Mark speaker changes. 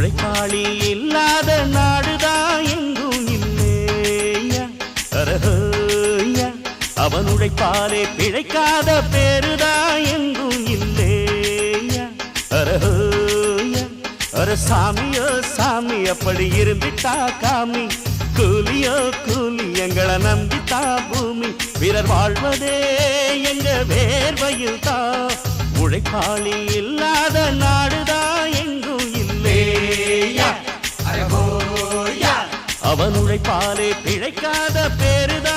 Speaker 1: உழைப்பாளி இல்லாத நாடுதான் எங்கும் இல்லையா அரஹோயா அவன் உழைப்பாலே பிழைக்காத பேருதான் எங்கும் இல்லையா அரஹோயா அர சாமியோ சாமி அப்படி இருந்துட்டா காமி கூலியோ கூலி எங்களை நம்பித்தா பூமி பிறர் வாழ்வதே எங்க வேர்வையில் தான் உழைப்பாளி இல்லாத நாடுதான் எங்கும் இல்லையா அவன் உழைப்பாலே பிழைக்காத பேருதான்